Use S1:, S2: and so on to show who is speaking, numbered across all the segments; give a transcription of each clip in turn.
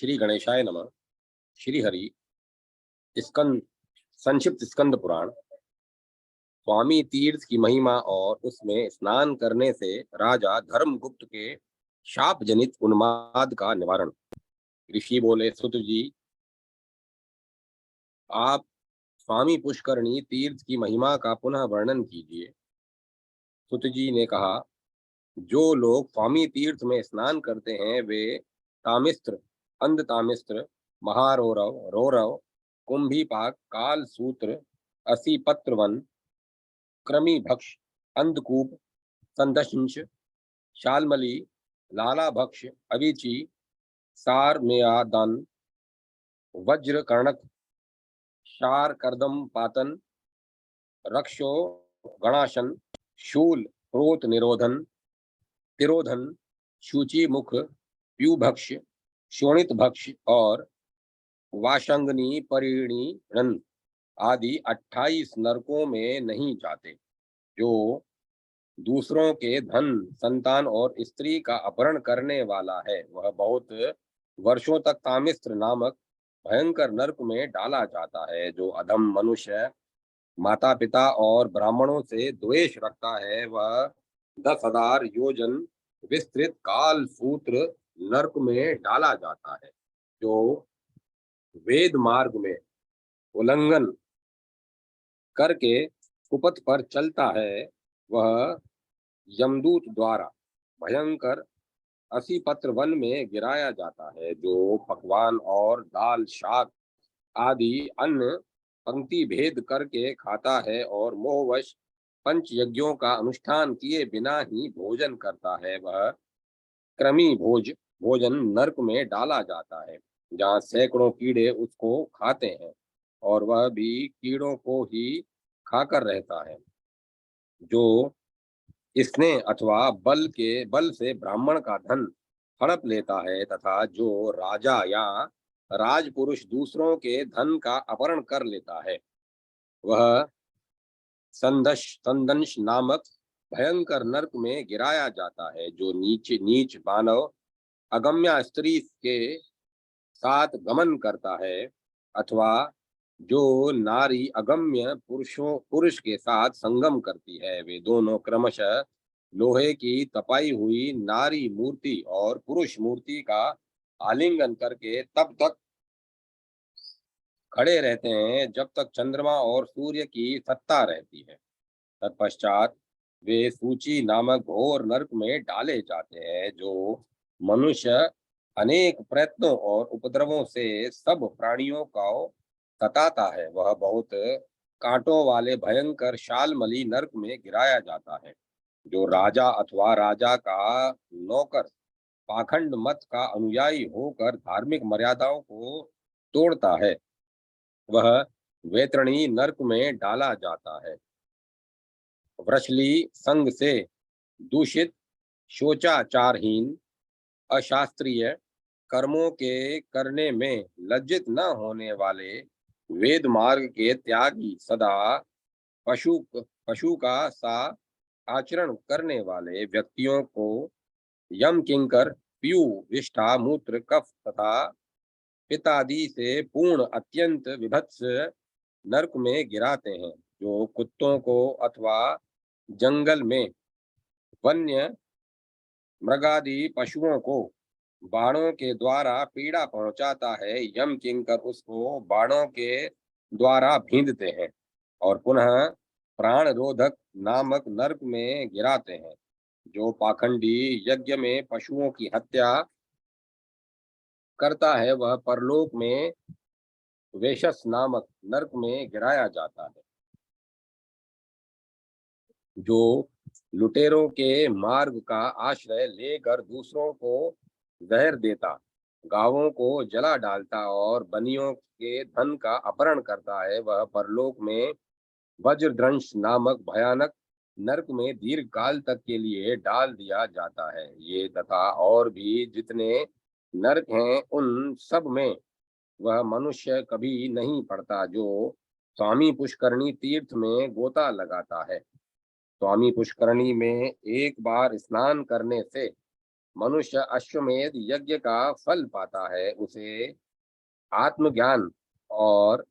S1: श्री गणेशाय नमः। श्री हरि स्कंद संक्षिप्त स्कंद पुराण। स्वामी तीर्थ की महिमा और उसमें स्नान करने से राजा धर्मगुप्त के शाप जनित उन्माद का निवारण। ऋषि बोले, सुत जी, आप स्वामी पुष्करणी तीर्थ की महिमा का पुनः वर्णन कीजिए। सुत जी ने कहा, जो लोग स्वामी तीर्थ में स्नान करते हैं वे तामिस्त्र, अंध तामिस्त्र, महारौरव, रौरव, कुंभीपाक, काल सूत्र, असी पत्रवन, कृमि भक्ष, अंधकूप, संदशंश, शालमली, लाला भक्ष, अविची, सार मेयादन, वज्र कर्णक, शार कर्दम पातन, रक्षो गणाशन, शूल क्रोत निरोधन, तिरोधन, शुचि मुख, प्यूभक्ष, शोणित भक्ष और वाशंगनी परिणीन आदि 28 नरकों में नहीं जाते। जो दूसरों के धन, संतान और स्त्री का अपहरण करने वाला है वह बहुत वर्षों तक तामिस्त्र नामक भयंकर नरक में डाला जाता है। जो अधम मनुष्य माता पिता और ब्राह्मणों से द्वेष रखता है वह 10,000 योजन विस्तृत काल सूत्र नरक में डाला जाता है। जो वेद मार्ग में उल्लंघन करके कुपथ पर चलता है वह यमदूत द्वारा भयंकर असी पत्र वन में गिराया जाता है। जो पकवान और दाल शाक आदि अन्न पंक्ति भेद करके खाता है और मोहवश पंच यज्ञों का अनुष्ठान किए बिना ही भोजन करता है वह कृमि भोजन नरक में डाला जाता है, जहाँ सैकड़ों कीड़े उसको खाते हैं और वह भी कीड़ों को ही खाकर रहता है। जो स्नेह अथवा बल से ब्राह्मण का धन हड़प लेता है तथा जो राजा या राजपुरुष दूसरों के धन का अपहरण कर लेता है वह संदंश नामक भयंकर नरक में गिराया जाता है। जो नीच नीच मानव अगम्या स्त्री के साथ गमन करता है अथवा जो नारी अगम्य पुरुष के साथ संगम करती है वे दोनों क्रमशः लोहे की तपाई हुई नारी मूर्ति और पुरुष मूर्ति का आलिंगन करके तब तक खड़े रहते हैं जब तक चंद्रमा और सूर्य की सत्ता रहती है। तत्पश्चात वे सूची नामक घोर नरक में डाले जाते हैं। जो मनुष्य अनेक प्रयत्नों और उपद्रवों से सब प्राणियों को सताता है वह बहुत कांटों वाले भयंकर शालमली नरक में गिराया जाता है। जो राजा अथवा राजा का नौकर पाखंड मत का अनुयायी होकर धार्मिक मर्यादाओं को तोड़ता है वह वेतरणी नरक में डाला जाता है। वृषली संग से दूषित, शोचाचारहीन, अशास्त्रीय, कर्मों के करने में लज्जित न होने वाले, वेद मार्ग के त्यागी, सदा पशु पशु का सा आचरण करने वाले व्यक्तियों को यम किंकर पीयू विष्ठा मूत्र कफ तथा पित्तादि से पूर्ण अत्यंत विभत्स नरक में गिराते हैं। जो कुत्तों को अथवा जंगल में वन्य मृगादि पशुओं को बाणों के द्वारा पीड़ा पहुंचाता है यम किंकर उसको बाणों के द्वारा भींदते हैं और पुनः प्राण रोधक नामक नरक में गिराते हैं। जो पाखंडी यज्ञ में पशुओं की हत्या करता है वह परलोक में वेशस नामक नरक में गिराया जाता है। जो लुटेरों के मार्ग का आश्रय लेकर दूसरों को जहर देता, गांवों को जला डालता और बनियों के धन का अपहरण करता है वह परलोक में वज्रदंश नामक भयानक नरक में दीर्घ काल तक के लिए डाल दिया जाता है। ये तथा और भी जितने नरक हैं उन सब में वह मनुष्य कभी नहीं पड़ता जो स्वामी पुष्करणी तीर्थ में गोता लगाता है। स्वामी पुष्करणी में एक बार स्नान करने से मनुष्य अश्वमेध यज्ञ का फल पाता है, उसे आत्मज्ञान और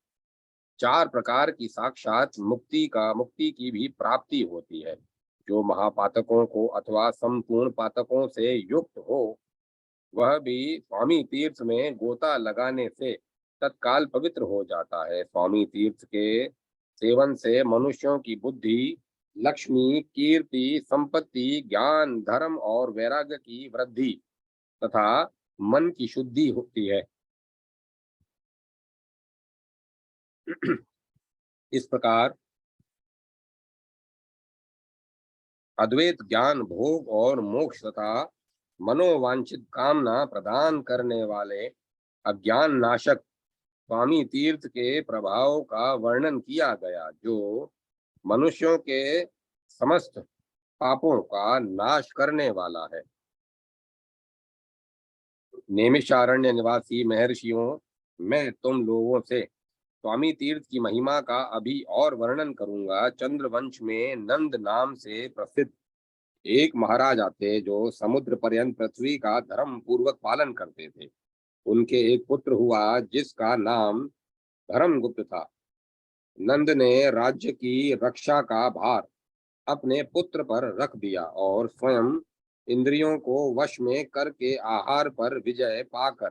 S1: 4 प्रकार की साक्षात मुक्ति की भी प्राप्ति होती है। जो महापातकों को अथवा संपूर्ण पातकों से युक्त हो, वह भी स्वामी तीर्थ में गोता लगाने से तत्काल पवित्र हो जाता है। स्वामी तीर्थ के सेवन से मनुष्यों की बुद्धि, लक्ष्मी, कीर्ति, संपत्ति, ज्ञान, धर्म और वैराग्य की वृद्धि तथा मन की शुद्धि होती है। इस प्रकार अद्वैत ज्ञान, भोग और मोक्ष तथा मनोवांछित कामना प्रदान करने वाले अज्ञान नाशक स्वामी तीर्थ के प्रभाव का वर्णन किया गया, जो मनुष्यों के समस्त पापों का नाश करने वाला है। नैमिषारण्य निवासी महर्षियों, मैं तुम लोगों से स्वामी तीर्थ की महिमा का अभी और वर्णन करूंगा। चंद्रवंश में नंद नाम से प्रसिद्ध एक महाराज आते, जो समुद्र पर्यंत पृथ्वी का धर्म पूर्वक पालन करते थे। उनके एक पुत्र हुआ जिसका नाम धर्मगुप्त था। नंद ने राज्य की रक्षा का भार अपने पुत्र पर रख दिया और स्वयं इंद्रियों को वश में करके आहार पर विजय पाकर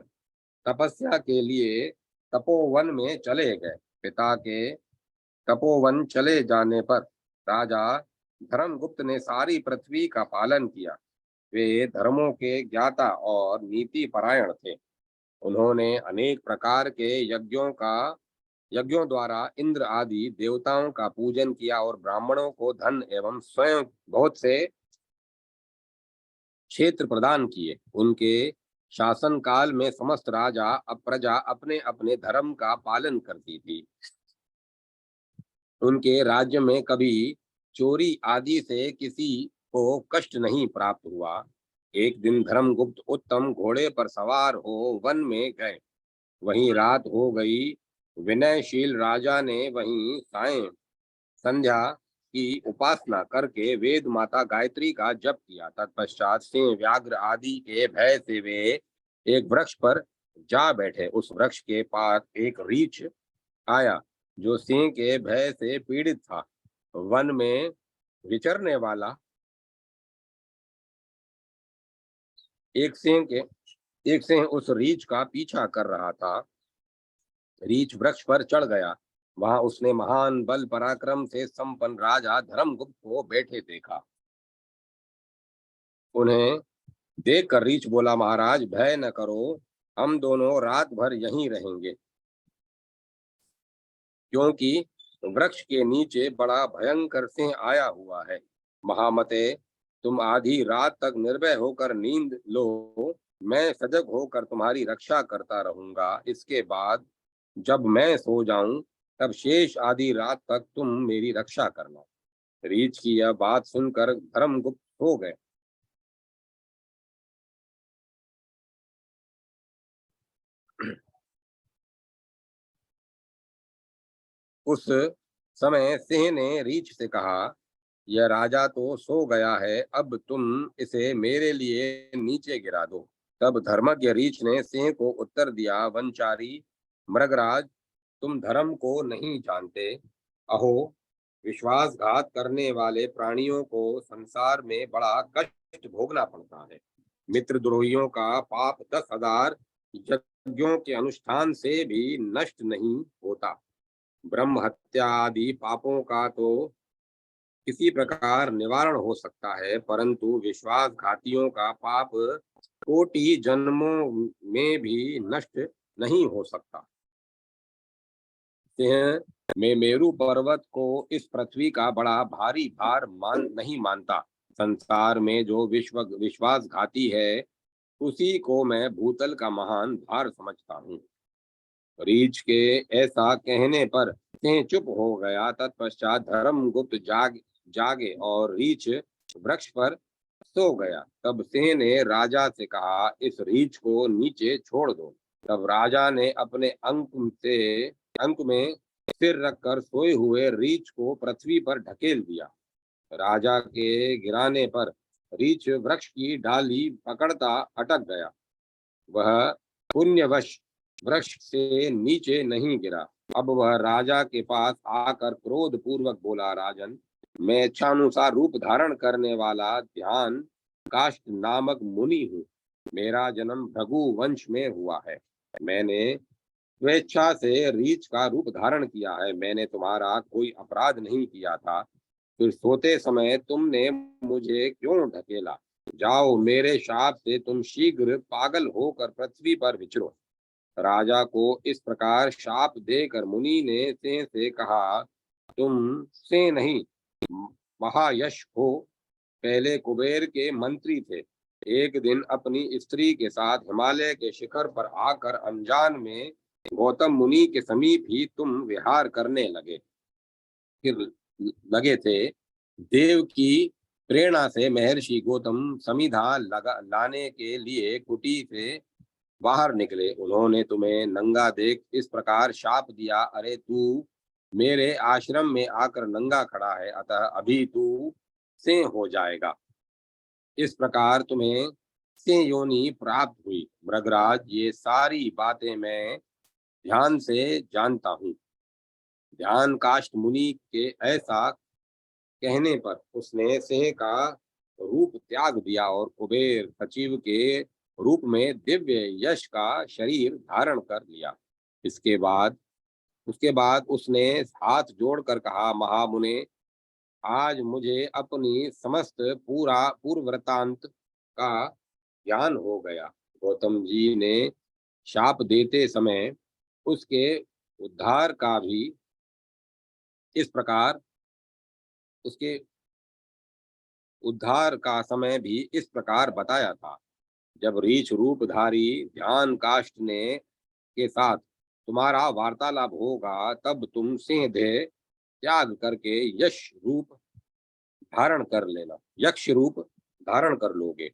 S1: तपस्या के लिए तपोवन में चले गए। पिता के तपोवन चले जाने पर राजा धर्मगुप्त ने सारी पृथ्वी का पालन किया। वे धर्मों के ज्ञाता और नीति परायण थे। उन्होंने अनेक प्रकार के यज्ञों द्वारा इंद्र आदि देवताओं का पूजन किया और ब्राह्मणों को धन एवं स्वयं बहुत से क्षेत्र प्रदान किए। उनके शासन काल में समस्त राजा प्रजा अपने अपने धर्म का पालन करती थी। उनके राज्य में कभी चोरी आदि से किसी को कष्ट नहीं प्राप्त हुआ। एक दिन धर्मगुप्त उत्तम घोड़े पर सवार हो वन में गए। वहीं रात हो गई। विनयशील राजा ने वहीं सायं संध्या की उपासना करके वेद माता गायत्री का जप किया। तत्पश्चात सिंह, व्याघ्र आदि के भय से वे एक वृक्ष पर जा बैठे। उस वृक्ष के पास एक रीछ आया, जो सिंह के भय से पीड़ित था। वन में विचरने वाला एक सिंह के एक सिंह उस रीछ का पीछा कर रहा था। रीछ वृक्ष पर चढ़ गया। वहां उसने महान बल पराक्रम से संपन्न राजा धर्मगुप्त को बैठे देखा। उन्हें देखकर रीछ बोला, महाराज भय न करो, हम दोनों रात भर यहीं रहेंगे, क्योंकि वृक्ष के नीचे बड़ा भयंकर सिंह आया हुआ है। महामते, तुम आधी रात तक निर्भय होकर नींद लो, मैं सजग होकर तुम्हारी रक्षा करता रहूंगा। इसके बाद जब मैं सो जाऊं, तब शेष आधी रात तक तुम मेरी रक्षा करना। रीछ की यह बात सुनकर धर्मगुप्त सो गए। उस समय सिंह ने रीछ से कहा, यह राजा तो सो गया है, अब तुम इसे मेरे लिए नीचे गिरा दो। तब धर्मज्ञ रीछ ने सिंह को उत्तर दिया, वनचारी मृगराज, तुम धर्म को नहीं जानते। अहो, विश्वासघात करने वाले प्राणियों को संसार में बड़ा कष्ट भोगना पड़ता है। मित्रद्रोहियों का पाप 10,000 यज्ञों के अनुष्ठान से भी नष्ट नहीं होता। ब्रह्म हत्या आदि पापों का तो किसी प्रकार निवारण हो सकता है, परंतु विश्वासघातियों का पाप कोटि जन्मों में भी नष्ट नहीं हो सकता। सिंह में मेरु पर्वत को इस पृथ्वी का बड़ा भारी भार नहीं मानता। संसार में जो विश्वासघाती है, उसी को मैं भूतल का महान भार समझता हूँ। रीछ के ऐसा कहने पर सिंह चुप हो गया। तत्पश्चात धर्मगुप्त जागे और रीछ वृक्ष पर सो गया। तब सिंह ने राजा से कहा, इस रीछ को नीचे छोड़ दो। तब राजा ने अपने अंक में सिर रखकर सोए हुए रीछ को पृथ्वी पर ढकेल दिया। राजा के गिराने पर रीछ वृक्ष की डाली पकड़ता अटक गया। वह पुण्यवश वृक्ष से नीचे नहीं गिरा। अब वह राजा के पास आकर क्रोध पूर्वक बोला, राजन, मैं इच्छानुसार रूप धारण करने वाला ध्यान काष्ट नामक मुनि हूँ। मेरा जन्म भृगु वंश में हुआ है। मैंने स्वेच्छा से रीछ का रूप धारण किया है। मैंने तुम्हारा कोई अपराध नहीं किया था। फिर सोते समय तुमने मुझे क्यों ढकेला? जाओ, मेरे शाप से तुम शीघ्र पागल होकर पृथ्वी पर विचरो। राजा को इस प्रकार शाप देकर मुनि ने सिंह से कहा, तुम से नहीं, महायश हो पहले कुबेर के मंत्री थे। एक दिन अपनी स्त्री के साथ हिमालय के शिखर पर आकर अनजान में गौतम मुनि के समीप ही तुम विहार करने फिर लगे थे। देव की प्रेरणा से महर्षि गौतम समिधा लाने के लिए कुटी से बाहर निकले। उन्होंने तुम्हें नंगा देख इस प्रकार शाप दिया, अरे तू मेरे आश्रम में आकर नंगा खड़ा है, अतः अभी तू सिंह हो जाएगा। इस प्रकार तुम्हें सिंह योनि प्राप्त हुई। मृगराज, ये सारी बातें मैं ध्यान से जानता हूँ। ध्यान काष्ठ मुनि के ऐसा कहने पर उसने सिंह का रूप त्याग दिया और कुबेर सचिव के रूप में दिव्य यश का शरीर धारण कर लिया। इसके बाद उसके बाद उसने हाथ जोड़कर कहा, महामुने, आज मुझे अपनी समस्त पूर्व वृतांत का ज्ञान हो गया। गौतम जी ने शाप देते समय उसके उद्धार का भी इस प्रकार उसके उद्धार का समय भी इस प्रकार बताया था। जब रीछ रूपधारी ध्यान काष्ठ ने के साथ तुम्हारा वार्तालाप होगा, तब तुम सिंह देह त्याग करके यक्ष रूप धारण कर लोगे।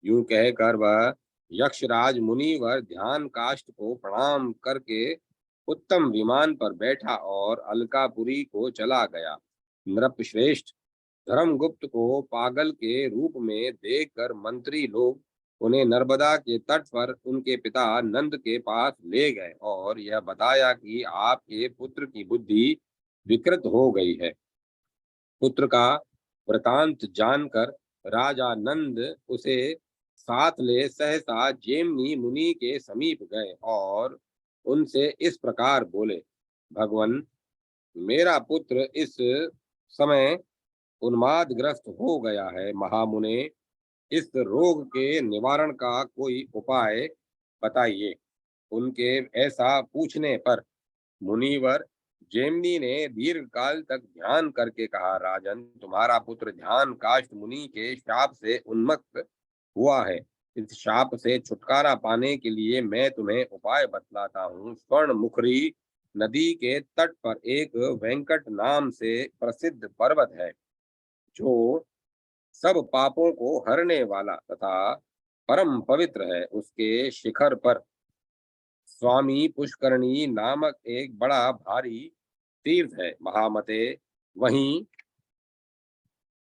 S1: यूं कहकर वह यक्षराज मुनिवर ध्यान काष्ठ को प्रणाम करके उत्तम विमान पर बैठा और अलकापुरी को चला गया। नृपश्रेष्ठ धर्मगुप्त को पागल के रूप में देखकर मंत्री लोग उन्हें नर्मदा के तट पर उनके पिता नंद के पास ले गए और यह बताया कि आपके पुत्र की बुद्धि विकृत हो गई है। पुत्र का वृतांत जानकर राजा नंद उसे साथ ले सहसा जेमनी मुनि के समीप गए और उनसे इस प्रकार बोले, भगवन, मेरा पुत्र इस समय उन्मादग्रस्त हो गया है। महामुने, इस रोग के निवारण का कोई उपाय बताइए। उनके ऐसा पूछने पर मुनिवर जेमनी ने दीर्घ काल तक ध्यान करके कहा, राजन, तुम्हारा पुत्र ध्यान काष्ठ मुनि के शाप से उन्मत्त हुआ है। इस शाप से छुटकारा पाने के लिए मैं तुम्हें उपाय बतलाता हूँ। स्वर्ण मुखरी नदी के तट पर एक वेंकट नाम से प्रसिद्ध पर्वत है, जो सब पापों को हरने वाला तथा परम पवित्र है। उसके शिखर पर स्वामी पुष्करणी नामक एक बड़ा भारी तीर्थ है। महामते, वहीं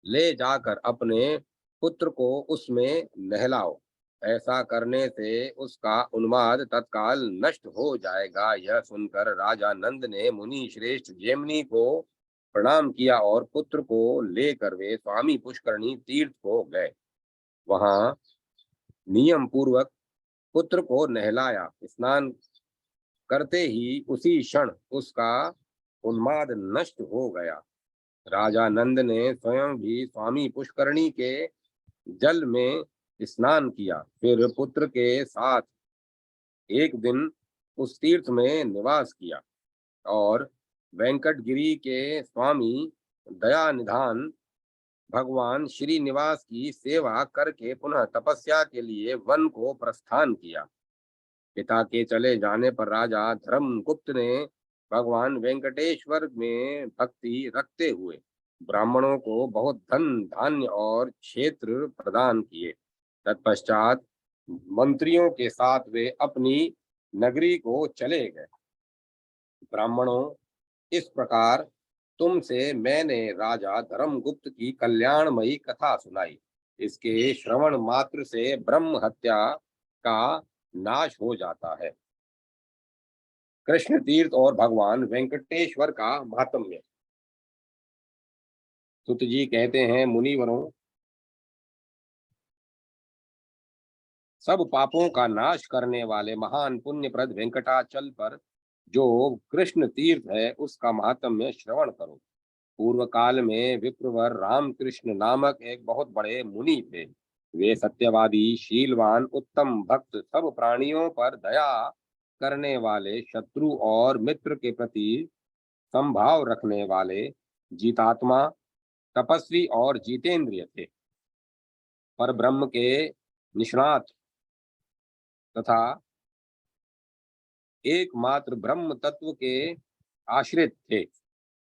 S1: ले जाकर अपने पुत्र को उसमें नहलाओ। ऐसा करने से उसका उन्माद तत्काल नष्ट हो जाएगा। यह सुनकर राजा नंद ने मुनि श्रेष्ठ जेमनी को प्रणाम किया और पुत्र को लेकर वे स्वामी पुष्करणी तीर्थ को गए। वहां नियम पूर्वक पुत्र को नहलाया। स्नान करते ही उसी क्षण उसका उन्माद नष्ट हो गया। राजा नंद ने स्वयं भी स्वामी पुष्करणी के जल में स्नान किया। फिर पुत्र के साथ एक दिन उस तीर्थ में निवास किया और वेंकटगिरी के स्वामी दयानिधान भगवान श्रीनिवास की सेवा करके पुनः तपस्या के लिए वन को प्रस्थान किया। पिता के चले जाने पर राजा धर्मगुप्त ने भगवान वेंकटेश्वर में भक्ति रखते हुए ब्राह्मणों को बहुत धन धान्य और क्षेत्र प्रदान किए। तत्पश्चात मंत्रियों के साथ वे अपनी नगरी को चले गए। ब्राह्मणों, इस प्रकार तुमसे मैंने राजा धर्मगुप्त की कल्याणमयी कथा सुनाई। इसके श्रवण मात्र से ब्रह्म हत्या का नाश हो जाता है। कृष्ण तीर्थ और भगवान वेंकटेश्वर का महात्म्य। सुत जी कहते हैं, मुनिवरों, सब पापों का नाश करने वाले महान पुण्यप्रद वेंकटाचल पर जो कृष्ण तीर्थ है उसका महात्म्य श्रवण करो। पूर्व काल में विप्रवर रामकृष्ण नामक एक बहुत बड़े मुनि थे। वे सत्यवादी, शीलवान, उत्तम भक्त, सब प्राणियों पर दया करने वाले, शत्रु और मित्र के प्रति समभाव रखने वाले, जीतात्मा, तपस्वी और जीतेंद्रिय थे। पर ब्रह्म के निष्णात तथा एकमात्र ब्रह्म तत्व के आश्रित थे।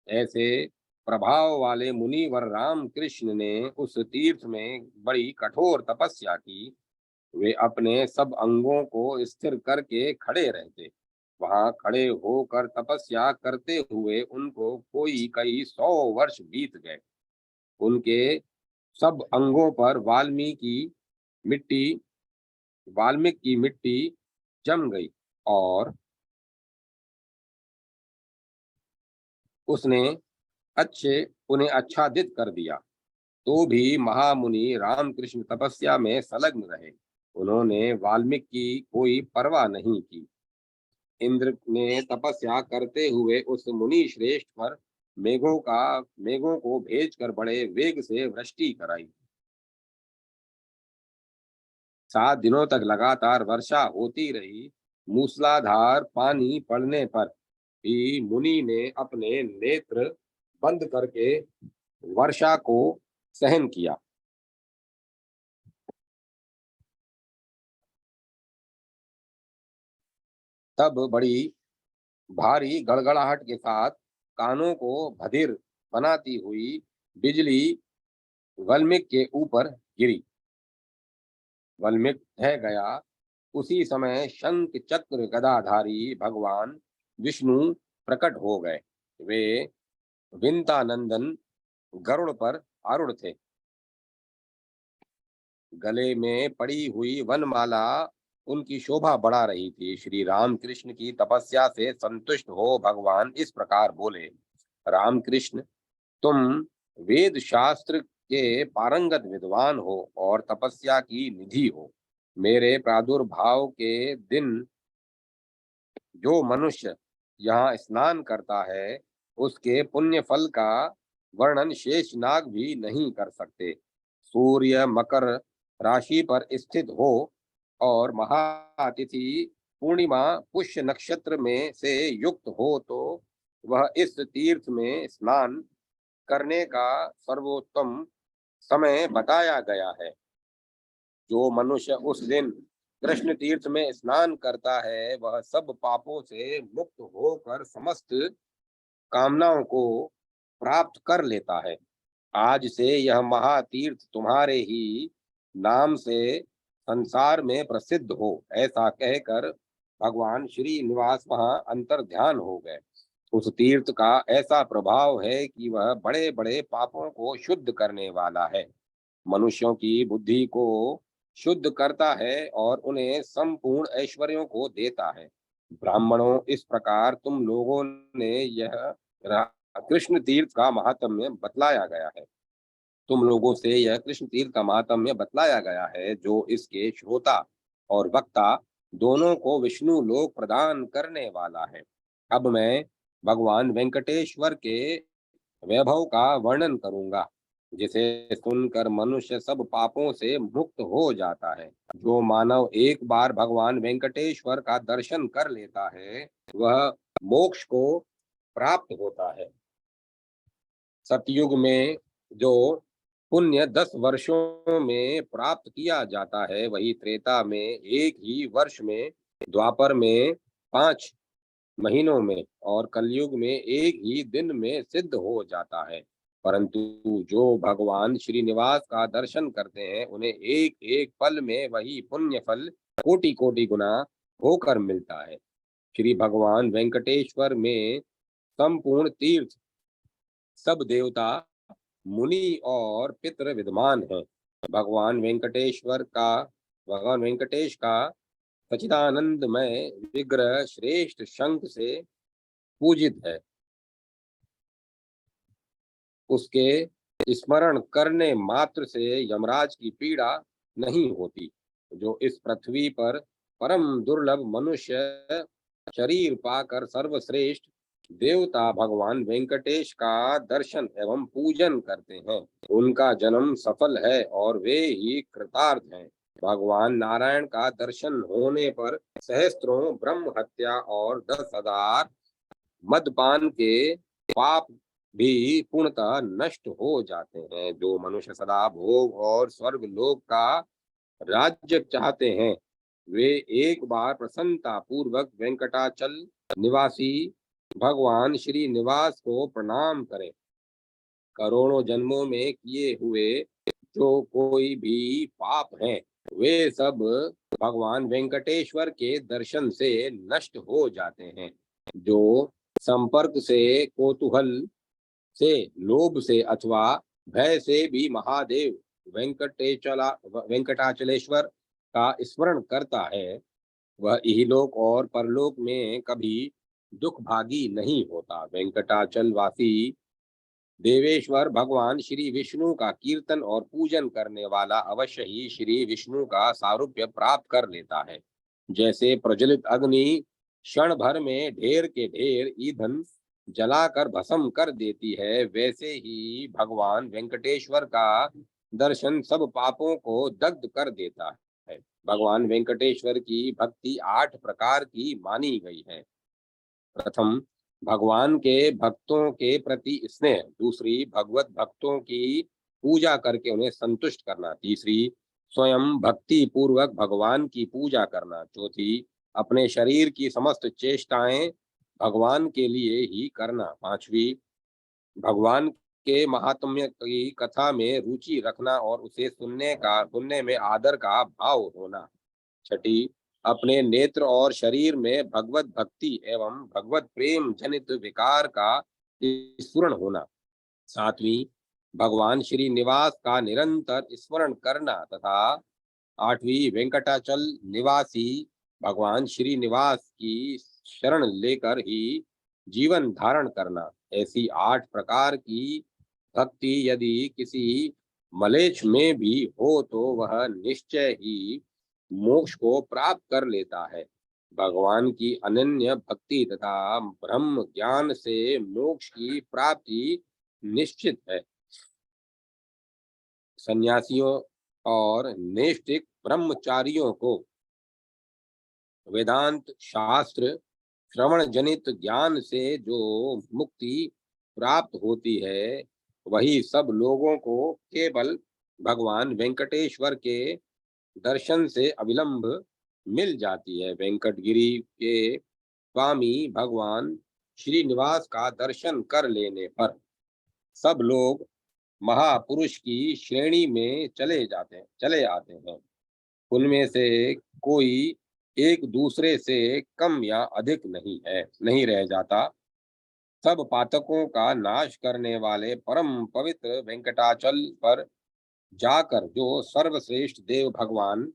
S1: ऐसे प्रभाव वाले मुनिवर रामकृष्ण ने उस तीर्थ में बड़ी कठोर तपस्या की। वे अपने सब अंगों को स्थिर करके खड़े रहते। वहां खड़े होकर तपस्या करते हुए उनको कोई कई 100 वर्ष बीत गए। उनके सब अंगों पर मिट्टी वाल्मीकि की मिट्टी जम गई और उसने अच्छे उन्हें आच्छादित कर दिया। तो भी महामुनि रामकृष्ण तपस्या में संलग्न रहे। उन्होंने वाल्मीकि की कोई परवाह नहीं की। इंद्र ने तपस्या करते हुए उस मुनि श्रेष्ठ पर मेघों को भेजकर बड़े वेग से वृष्टि कराई। 7 दिनों तक लगातार वर्षा होती रही। मूसलाधार पानी पड़ने पर भी मुनि ने अपने नेत्र बंद करके वर्षा को सहन किया। तब बड़ी भारी गड़गड़ाहट के साथ कानों को बधिर बनाती हुई बिजली वल्मीक के ऊपर गिरी। वल्मीक ढह गया। उसी समय शंख चक्र गदाधारी भगवान विष्णु प्रकट हो गए। वे विंतानंदन गरुड़ पर आरूढ़ थे। गले में पड़ी हुई वनमाला उनकी शोभा बढ़ा रही थी। श्री रामकृष्ण की तपस्या से संतुष्ट हो भगवान इस प्रकार बोले, रामकृष्ण, तुम वेद शास्त्र के पारंगत विद्वान हो और तपस्या की निधि हो। मेरे प्रादुर्भाव के दिन जो मनुष्य यहाँ स्नान करता है उसके पुण्य फल का वर्णन शेषनाग भी नहीं कर सकते। सूर्य मकर राशि पर स्थित हो और महातिथि पूर्णिमा पुष्य नक्षत्र में से युक्त हो तो वह इस तीर्थ में स्नान करने का सर्वोत्तम समय बताया गया है। जो मनुष्य उस दिन कृष्ण तीर्थ में स्नान करता है वह सब पापों से मुक्त होकर समस्त कामनाओं को प्राप्त कर लेता है। आज से यह महातीर्थ तुम्हारे ही नाम से संसार में प्रसिद्ध हो। ऐसा कहकर भगवान श्री निवास वहां अंतर ध्यान हो गए। उस तीर्थ का ऐसा प्रभाव है कि वह बड़े बड़े पापों को शुद्ध करने वाला है, मनुष्यों की बुद्धि को शुद्ध करता है और उन्हें संपूर्ण ऐश्वर्यों को देता है। ब्राह्मणों, इस प्रकार तुम लोगों ने यह कृष्ण तीर्थ का महात्म्य बतलाया गया है। तुम लोगों से यह कृष्ण तीर्थ का महात्म्य बतलाया गया है, जो इसके श्रोता और वक्ता दोनों को विष्णु लोक प्रदान करने वाला है। अब मैं भगवान वेंकटेश्वर के वैभव का वर्णन करूंगा, जिसे सुनकर मनुष्य सब पापों से मुक्त हो जाता है। जो मानव एक बार भगवान वेंकटेश्वर का दर्शन कर लेता है वह मोक्ष को प्राप्त होता है। सतयुग में जो पुण्य 10 वर्षों में प्राप्त किया जाता है वही त्रेता में 1 ही वर्ष में, द्वापर में 5 महीनों में और कलयुग में 1 ही दिन में सिद्ध हो जाता है। परंतु जो भगवान श्रीनिवास का दर्शन करते हैं उन्हें एक एक पल में वही पुण्य फल कोटि कोटि गुना होकर मिलता है। श्री भगवान वेंकटेश्वर में संपूर्ण तीर्थ, सब देवता, मुनि और पितृ विद्यमान हैं। भगवान वेंकटेश्वर का भगवान वेंकटेश का सच्चिदानंदमय विग्रह श्रेष्ठ शंख से पूजित है। उसके स्मरण करने मात्र से यमराज की पीड़ा नहीं होती। जो इस पृथ्वी पर परम दुर्लभ मनुष्य शरीर पाकर सर्वश्रेष्ठ देवता भगवान वेंकटेश का दर्शन एवं पूजन करते हैं, उनका जन्म सफल है और वे ही कृतार्थ हैं। भगवान नारायण का दर्शन होने पर सहस्त्रों ब्रह्म हत्या और 10,000 मदपान के पाप भी पूर्णतः नष्ट हो जाते हैं। जो मनुष्य सदा भोग और स्वर्ग लोक का राज्य चाहते हैं, वे एक बार प्रसन्नता पूर्वक वेंकटाचल निवासी भगवान श्री निवास को प्रणाम करें। करोड़ों जन्मों में किए हुए जो कोई भी पाप हैं, वे सब भगवान वेंकटेश्वर के दर्शन से नष्ट हो जाते हैं। जो संपर्क से, कौतूहल से, लोभ से अथवा भय से भी महादेव वेंकटाचलेश्वर का स्मरण करता है, वह इहलोक और परलोक में कभी दुख भागी नहीं होता। वेंकटाचल वासी देवेश्वर भगवान श्री विष्णु का कीर्तन और पूजन करने वाला अवश्य ही श्री विष्णु का सारूप्य प्राप्त कर लेता है। जैसे प्रज्वलित अग्नि क्षण भर में ढेर के ढेर ईंधन जलाकर भस्म कर देती है, वैसे ही भगवान वेंकटेश्वर का दर्शन सब पापों को दग्ध कर देता है। भगवान वेंकटेश्वर की भक्ति 8 प्रकार की मानी गई है। प्रथम, भगवान के भक्तों के प्रति स्नेह। दूसरी, भगवत भक्तों की पूजा करके उन्हें संतुष्ट करना। तीसरी, स्वयं भक्ति पूर्वक भगवान की पूजा करना। चौथी, अपने शरीर की समस्त चेष्टाएं भगवान के लिए ही करना। पांचवी, भगवान के महात्म्य की कथा में रुचि रखना और उसे सुनने में आदर का भाव होना। छठी, अपने नेत्र और शरीर में भगवत भक्ति एवं भगवत प्रेम जनित विकार का स्फुरण होना। सातवीं, भगवान श्री निवास का निरंतर स्मरण करना। तथा आठवीं, वेंकटाचल निवासी भगवान श्री निवास की शरण लेकर ही जीवन धारण करना। ऐसी 8 प्रकार की भक्ति यदि किसी मलेच्छ में भी हो तो वह निश्चय ही मोक्ष को प्राप्त कर लेता है। भगवान की अनन्य भक्ति तथा ब्रह्म ज्ञान से मोक्ष की प्राप्ति निश्चित है। सन्यासियों और नैष्ठिक ब्रह्मचारियों को वेदांत शास्त्र श्रवण जनित ज्ञान से जो मुक्ति प्राप्त होती है, वही सब लोगों को केवल भगवान वेंकटेश्वर के दर्शन से अविलंब मिल जाती है। वेंकटगिरी के स्वामी भगवान श्रीनिवास का दर्शन कर लेने पर सब लोग महापुरुष की श्रेणी में चले आते हैं। उनमें से कोई एक दूसरे से कम या अधिक नहीं रह जाता। सब पातकों का नाश करने वाले परम पवित्र वेंकटाचल पर जाकर जो सर्वश्रेष्ठ देव भगवान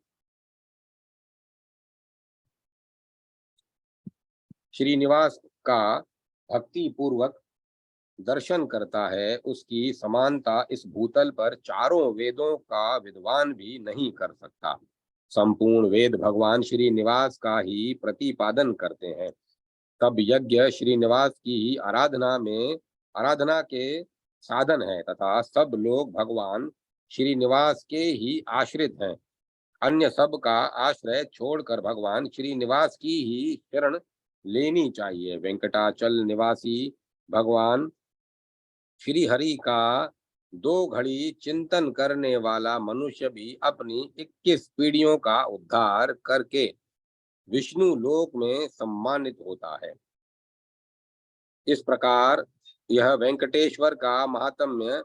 S1: श्रीनिवास का भक्ति पूर्वक दर्शन करता है, उसकी समानता इस भूतल पर चारों वेदों का विद्वान भी नहीं कर सकता। संपूर्ण वेद भगवान श्रीनिवास का ही प्रतिपादन करते हैं। सब यज्ञ श्रीनिवास की ही आराधना के साधन है तथा सब लोग भगवान श्रीनिवास के ही आश्रित हैं। अन्य सब का आश्रय छोड़कर भगवान श्रीनिवास की ही शरण लेनी चाहिए। वेंकटाचल निवासी भगवान श्री हरि का 2 घड़ी चिंतन करने वाला मनुष्य भी अपनी 21 पीढ़ियों का उद्धार करके विष्णु लोक में सम्मानित होता है। इस प्रकार यह वेंकटेश्वर का महात्म्य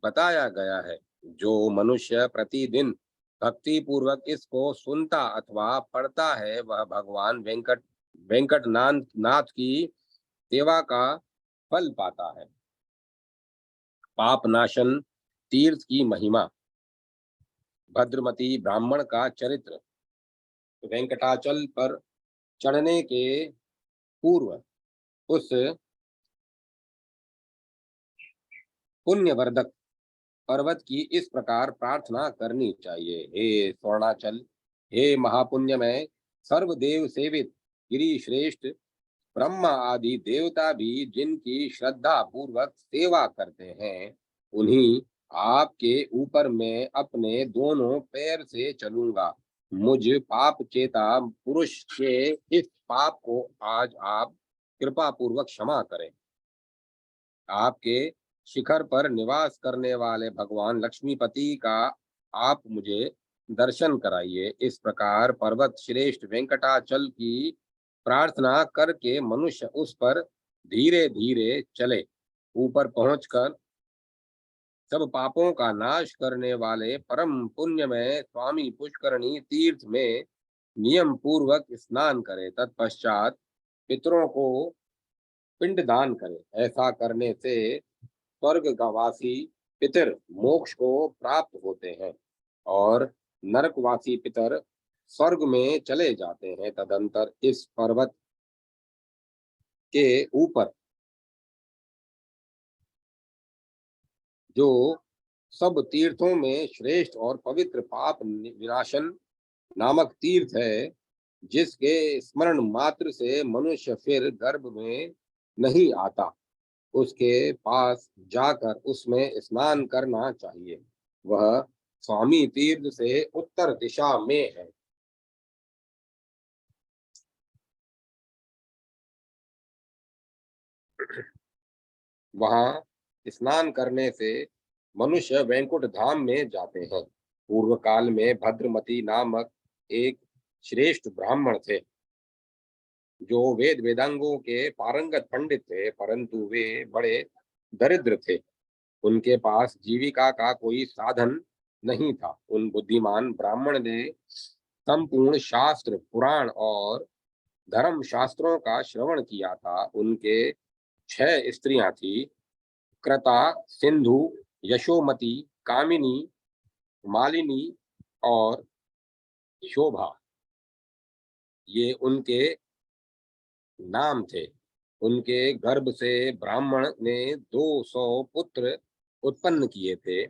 S1: बताया गया है। जो मनुष्य प्रतिदिन भक्ति पूर्वक इसको सुनता अथवा पढ़ता है, वह भगवान वेंकटनाथ नाथ की सेवा का फल पाता है। पाप नाशन तीर्थ की महिमा। भद्रमती ब्राह्मण का चरित्र वेंकटाचल पर चढ़ने के पूर्व उस पुण्यवर्धक पर्वत की इस प्रकार प्रार्थना करनी चाहिए। हे स्वर्णाचल, हे महापुण्यमय, सर्वदेव सेवित गिरि श्रेष्ठ, ब्रह्मा आदि देवता भी जिनकी श्रद्धा पूर्वक सेवा करते हैं, उन्हीं आपके ऊपर मैं अपने दोनों पैर से चलूंगा। मुझ पाप चेता पुरुष के इस पाप को आज आप कृपा पूर्वक क्षमा करें। आपके शिखर पर निवास करने वाले भगवान लक्ष्मीपति का आप मुझे दर्शन कराइए। इस प्रकार पर्वत श्रेष्ठ वेंकटाचल की प्रार्थना करके मनुष्य उस पर धीरे धीरे चले। ऊपर पहुंचकर सब पापों का नाश करने वाले परम पुण्यमय स्वामी पुष्करणी तीर्थ में नियम पूर्वक स्नान करे। तत्पश्चात पितरों को पिंडदान करे। ऐसा करने से स्वर्गवासी पितर मोक्ष को प्राप्त होते हैं और नरकवासी पितर स्वर्ग में चले जाते हैं। तदंतर इस पर्वत के ऊपर जो सब तीर्थों में श्रेष्ठ और पवित्र पाप विनाशन नामक तीर्थ है, जिसके स्मरण मात्र से मनुष्य फिर गर्भ में नहीं आता, उसके पास जाकर उसमें स्नान करना चाहिए। वह स्वामी तीर्थ से उत्तर दिशा में है। वहां स्नान करने से मनुष्य वैकुंठ धाम में जाते हैं। पूर्व काल में भद्रमती नामक एक श्रेष्ठ ब्राह्मण थे, जो वेद वेदांगों के पारंगत पंडित थे, परंतु वे बड़े दरिद्र थे। उनके पास जीविका का कोई साधन नहीं था। उन बुद्धिमान ब्राह्मण ने संपूर्ण शास्त्र पुराण और धर्म शास्त्रों का श्रवण किया था। उनके 6 स्त्रियां थी, कृता, सिंधु, यशोमती, कामिनी, मालिनी और शोभा। ये उनके नाम थे। उनके गर्भ से ब्राह्मण ने 200 पुत्र उत्पन्न किए थे।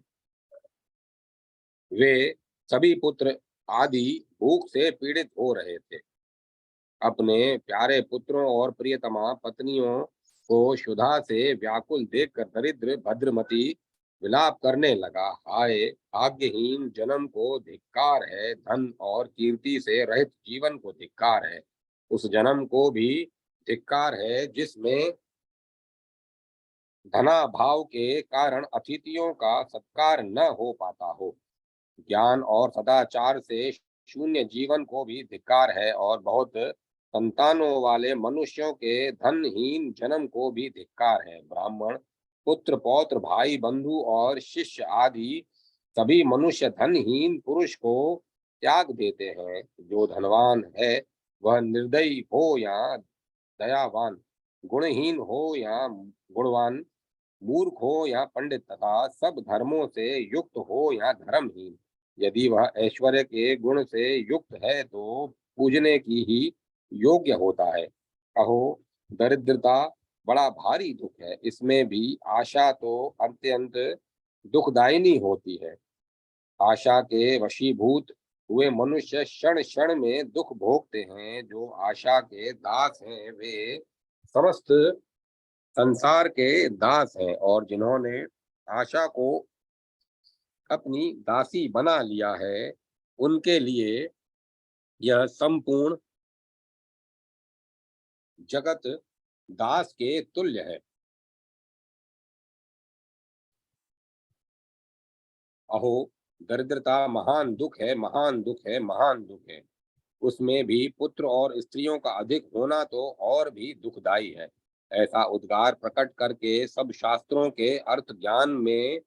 S1: वे सभी पुत्र आदि भूख से पीड़ित हो रहे थे। अपने प्यारे पुत्रों और प्रियतमा पत्नियों को क्षुधा से व्याकुल देखकर दरिद्र भद्रमती विलाप करने लगा। हाय भाग्यहीन जन्म को धिक्कार है, धन और कीर्ति से रहित जीवन को धिक्कार है। उस जन्म को भी धिक्कार है जिसमें धनाभाव के कारण अतिथियों का सत्कार न हो पाता हो। ज्ञान और सदाचार से शून्य जीवन को भी धिक्कार है और बहुत संतानों वाले मनुष्यों के धनहीन जन्म को भी धिक्कार है। ब्राह्मण पुत्र पौत्र भाई बंधु और शिष्य आदि सभी मनुष्य धनहीन पुरुष को त्याग देते हैं। जो धनवान है वह निर्दयी हो या दयावान, गुणहीन हो या गुणवान, मूर्ख हो या पंडित तथा सब धर्मों से युक्त हो या धर्महीन, यदि वह ऐश्वर्य के गुण से युक्त है तो पूजने की ही योग्य होता है। अहो दरिद्रता बड़ा भारी दुख है, इसमें भी आशा तो अत्यंत दुखदायिनी होती है। आशा के वशीभूत हुए मनुष्य क्षण क्षण में दुख भोगते हैं। जो आशा के दास हैं वे समस्त संसार के दास हैं, और जिन्होंने आशा को अपनी दासी बना लिया है, उनके लिए यह संपूर्ण जगत दास के तुल्य है। अहो दरिद्रता महान दुख है, महान दुख है, महान दुख है। उसमें भी पुत्र और स्त्रियों का अधिक होना तो और भी दुखदाई है। ऐसा उद्गार प्रकट करके सब शास्त्रों के अर्थ ज्ञान में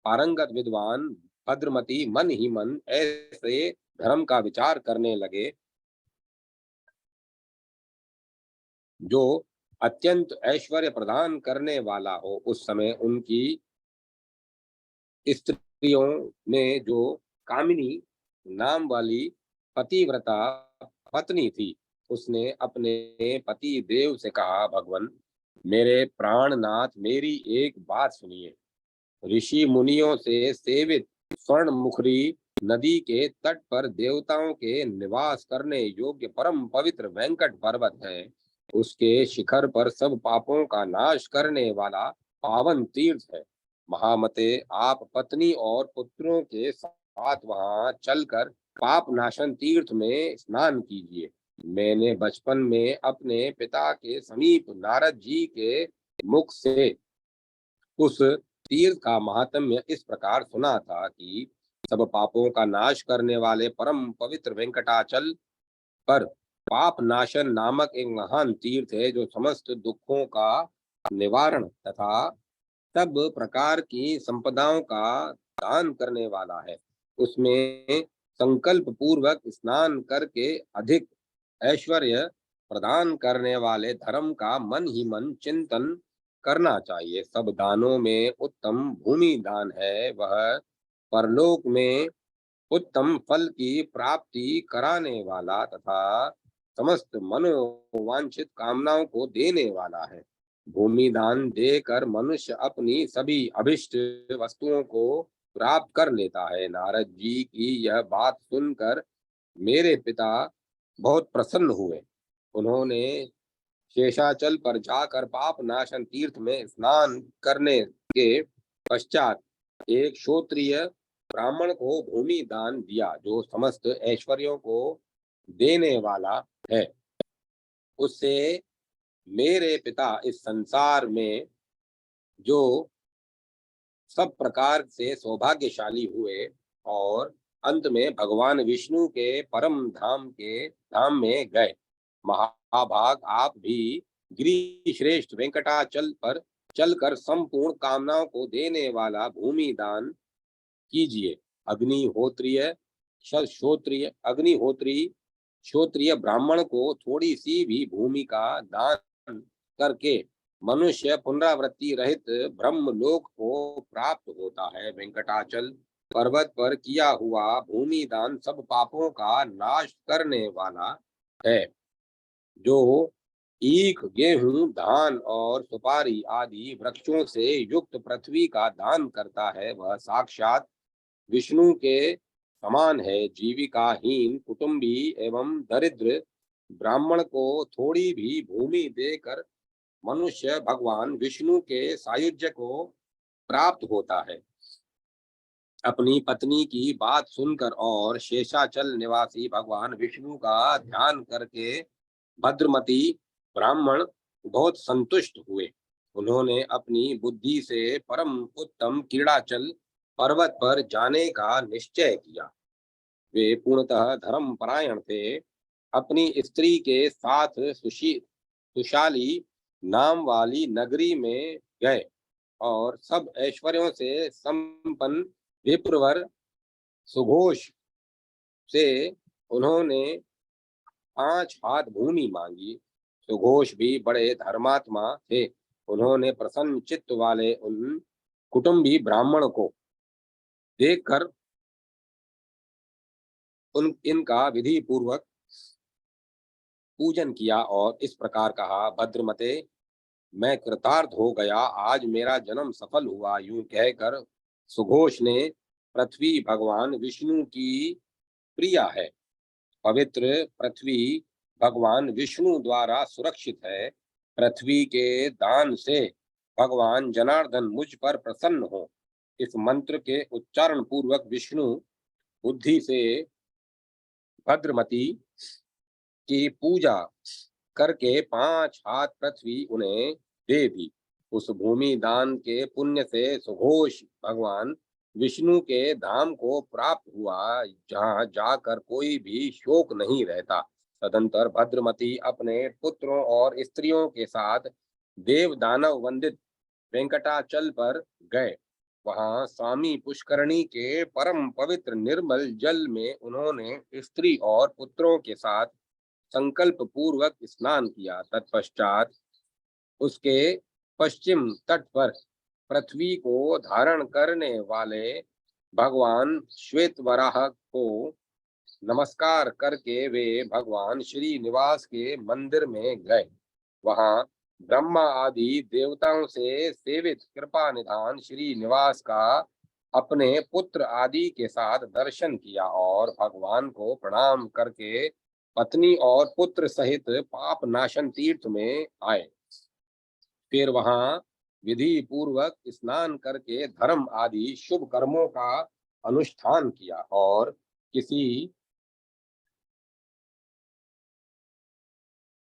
S1: पारंगत विद्वान भद्रमती मन ही मन ऐसे धर्म का विचार करने लगे जो अत्यंत ऐश्वर्य प्रदान करने वाला हो। उस समय उनकी स्त्रियों ने जो कामिनी नाम वाली पतिव्रता पत्नी थी। उसने अपने पति देव से कहा, भगवान, मेरे प्राणनाथ, मेरी एक बात सुनिए। ऋषि मुनियों से सेवित स्वर्ण मुखरी नदी के तट पर देवताओं के निवास करने योग्य परम पवित्र वेंकट पर्वत है। उसके शिखर पर सब पापों का नाश करने वाला पावन तीर्थ है। महामते, आप पत्नी और पुत्रों के साथ वहां चलकर पाप नाशन तीर्थ में स्नान कीजिए। मैंने बचपन में अपने पिता के समीप नारद जी के मुख से उस तीर्थ का महात्म्य इस प्रकार सुना था कि सब पापों का नाश करने वाले परम पवित्र वेंकटाचल पर पाप नाशन नामक एक महान तीर्थ है, जो समस्त दुखों का निवारण तथा सब प्रकार की संपदाओं का दान करने वाला है। उसमें संकल्प पूर्वक स्नान करके अधिक ऐश्वर्य प्रदान करने वाले धर्म का मन ही मन चिंतन करना चाहिए। सब दानों में उत्तम भूमि दान है। वह परलोक में उत्तम फल की प्राप्ति कराने वाला तथा समस्त मनोवांछित कामनाओं को देने वाला है। भूमि दान देकर मनुष्य अपनी सभी अभिष्ट वस्तुओं को प्राप्त कर लेता है। नारद जी की यह बात सुनकर मेरे पिता बहुत प्रसन्न हुए। उन्होंने शेषाचल पर जाकर पाप नाशन तीर्थ में स्नान करने के पश्चात एक क्षोत्रिय ब्राह्मण को भूमि दान दिया, जो समस्त ऐश्वर्यों को देने वाला है। उससे मेरे पिता इस संसार में जो सब प्रकार से सौभाग्यशाली हुए और अंत में भगवान विष्णु के परम धाम में गए। महाभाग, आप भी गिरि श्रेष्ठ वेंकटाचल पर चलकर संपूर्ण कामनाओं को देने वाला भूमि दान कीजिए। अग्निहोत्रीय क्षत्रिय अग्निहोत्री क्षत्रिय ब्राह्मण को थोड़ी सी भी भूमि का दान करके मनुष्य पुनरावृत्ति रहित ब्रह्म लोक को प्राप्त होता है। वेंकटाचल पर्वत पर किया हुआ भूमि दान सब पापों का नाश करने वाला है। जो ईख, गेहूं, धान और सुपारी आदि वृक्षों से युक्त पृथ्वी का दान करता है, वह साक्षात विष्णु के समान है। जीविकाहीन कुटुंबी एवं दरिद्र ब्राह्मण को थोड़ी भी भूमि देकर मनुष्य भगवान विष्णु के सायुज्य को प्राप्त होता है। अपनी पत्नी की बात सुनकर और शेषाचल निवासी भगवान विष्णु का ध्यान करके भद्रमती ब्राह्मण बहुत संतुष्ट हुए। उन्होंने अपनी बुद्धि से परम उत्तम क्रीड़ाचल पर्वत पर जाने का निश्चय किया। वे पूर्णतः धर्म परायण थे। अपनी स्त्री के साथ सुशाली नाम वाली नगरी में गए और सब ऐश्वर्यों से संपन्न विप्रवर सुघोष से उन्होंने 5 हाथ भूमि मांगी। सुघोष भी बड़े धर्मात्मा थे। उन्होंने प्रसन्न चित्त वाले उन कुटुंबी ब्राह्मण को देखकर उन इनका विधि पूर्वक पूजन किया और इस प्रकार कहा, भद्रमते, मैं कृतार्थ हो गया, आज मेरा जन्म सफल हुआ। यूं कहकर सुघोष ने पृथ्वी भगवान विष्णु की प्रिया है। पवित्र पृथ्वी भगवान विष्णु द्वारा सुरक्षित है। पृथ्वी के दान से भगवान जनार्दन मुझ पर प्रसन्न हो। इस मंत्र के उच्चारण पूर्वक विष्णु बुद्धि से भद्रमती की पूजा करके 5 हाथ पृथ्वी उन्हें दे दी। उस भूमि दान के पुण्य से सुघोष भगवान विष्णु के धाम को प्राप्त हुआ, जहाँ जाकर कोई भी शोक नहीं रहता। तदंतर भद्रमती अपने पुत्रों और स्त्रियों के साथ देव दानव वंदित वेंकटाचल पर गए। वहां स्वामी पुष्करणी के परम पवित्र निर्मल जल में उन्होंने स्त्री और पुत्रों के साथ संकल्प पूर्वक स्नान किया। तत्पश्चात उसके पश्चिम तट पर पृथ्वी को धारण करने वाले भगवान श्वेत वराह को नमस्कार करके वे भगवान श्री निवास के मंदिर में गए। वहां ब्रह्मा आदि देवताओं से सेवित कृपा निधान श्री निवास का अपने पुत्र आदि के साथ दर्शन किया और भगवान को प्रणाम करके पत्नी और पुत्र सहित पाप नाशन तीर्थ में आए। फिर वहां विधि पूर्वक स्नान करके धर्म आदि शुभ कर्मों का अनुष्ठान किया और किसी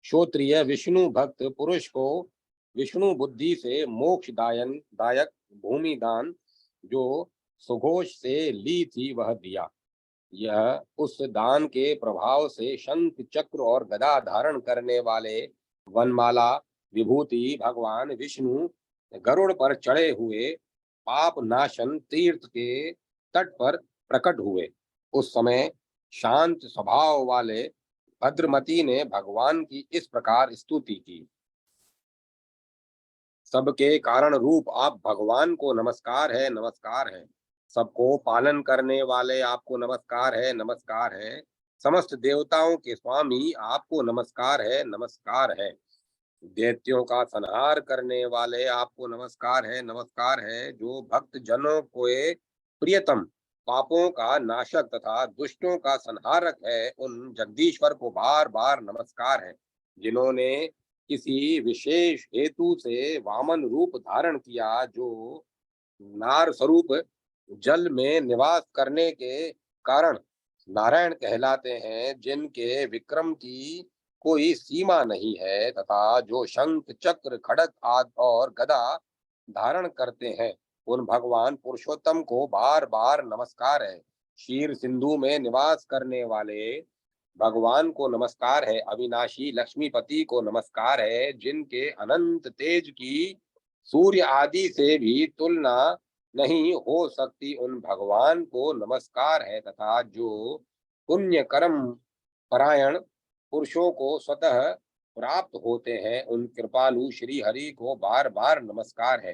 S1: श्रोत्रिय विष्णु भक्त पुरुष को विष्णु बुद्धि से मोक्ष दायक भूमि दान जो सुघोष से ली थी वह दिया। यह उस दान के प्रभाव से शंख चक्र और गदा धारण करने वाले वनमाला विभूति भगवान विष्णु गरुड़ पर चढ़े हुए पाप नाशन तीर्थ के तट पर प्रकट हुए। उस समय शांत स्वभाव वाले भद्रमती ने भगवान की इस प्रकार स्तुति की। सबके कारण रूप आप भगवान को नमस्कार है, नमस्कार है। सबको पालन करने वाले आपको नमस्कार है, नमस्कार है। समस्त देवताओं के स्वामी आपको नमस्कार है, नमस्कार है। दैत्यों का संहार करने वाले आपको नमस्कार है, नमस्कार है। जो भक्त जनों को प्रियतम पापों का नाशक तथा दुष्टों का संहारक है, उन जगदीश्वर को बार बार नमस्कार है। जिन्होंने किसी विशेष हेतु से वामन रूप धारण किया, जो नार स्वरूप जल में निवास करने के कारण नारायण कहलाते हैं, जिनके विक्रम की कोई सीमा नहीं है तथा जो शंख चक्र खड़ग आदि और गदा धारण करते हैं, उन भगवान पुरुषोत्तम को बार बार नमस्कार है। क्षीर सिंधु में निवास करने वाले भगवान को नमस्कार है। अविनाशी लक्ष्मीपति को नमस्कार है, जिनके अनंत तेज की सूर्य आदि से भी तुलना नहीं हो सकती, उन भगवान को नमस्कार है। तथा जो पुण्य कर्म परायण पुरुषों को स्वतः प्राप्त होते हैं, उन कृपालु श्री हरि को बार बार नमस्कार है।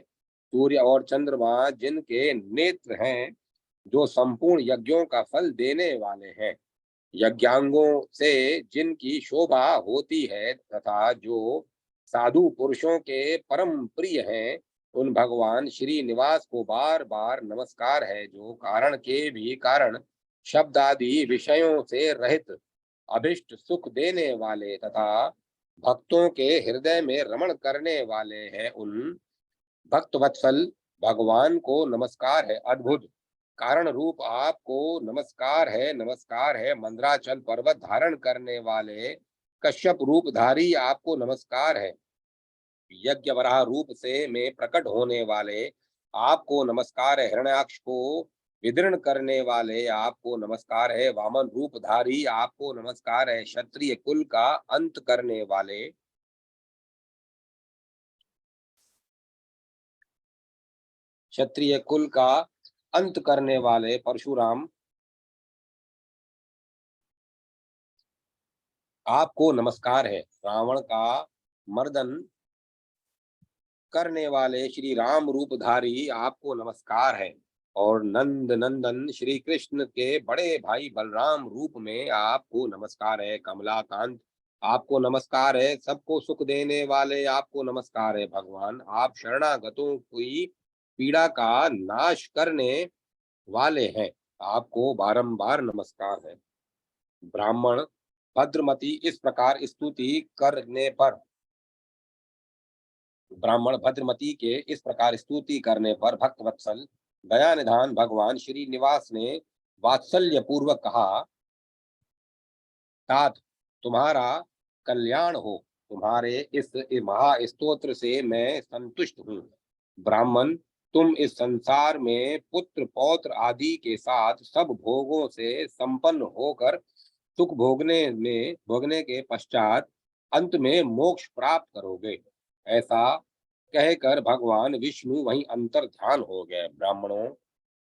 S1: सूर्य और चंद्रमा जिनके नेत्र हैं, जो संपूर्ण यज्ञों का फल देने वाले हैं, यज्ञांगों से जिनकी शोभा होती है तथा जो साधु पुरुषों के परम प्रिय हैं, उन भगवान श्री निवास को बार बार नमस्कार है। जो कारण के भी कारण शब्द आदि विषयों से रहित अभिष्ट सुख देने वाले तथा भक्तों के हृदय में रमण करने वाले हैं, उन भक्त वत्सल भगवान को नमस्कार है। अद्भुत कारण रूप आपको नमस्कार है, नमस्कार है। मंद्राचल पर्वत धारण करने वाले कश्यप रूपधारी आपको नमस्कार है। यज्ञ वराह रूप से में प्रकट होने वाले आपको नमस्कार है। हिरण्याक्ष को विदीर्ण करने वाले आपको नमस्कार है। वामन रूपधारी आपको नमस्कार है। क्षत्रिय कुल का अंत करने वाले क्षत्रिय कुल का अंत करने वाले परशुराम आपको नमस्कार है। रावण का मर्दन करने वाले श्री राम रूपधारी आपको नमस्कार है। और नंद नंदन श्री कृष्ण के बड़े भाई बलराम रूप में आपको नमस्कार है। कमलाकांत आपको नमस्कार है। सबको सुख देने वाले आपको नमस्कार है। भगवान आप शरणागतों की पीड़ा का नाश करने वाले हैं, आपको बारंबार नमस्कार है। ब्राह्मण भद्रमती इस प्रकार स्तुति करने पर ब्राह्मण भद्रमती के इस प्रकार स्तुति करने पर भक्त वत्सल दया निधान भगवान श्री निवास ने वात्सल्य पूर्वक कहा, तात तुम्हारा कल्याण हो। तुम्हारे इस महास्तोत्र से मैं संतुष्ट हूँ। ब्राह्मण तुम इस संसार में पुत्र पौत्र आदि के साथ सब भोगों से संपन्न होकर सुख भोगने के पश्चात अंत में मोक्ष प्राप्त करोगे। ऐसा कहकर भगवान विष्णु वहीं अंतर ध्यान हो गए। ब्राह्मणों,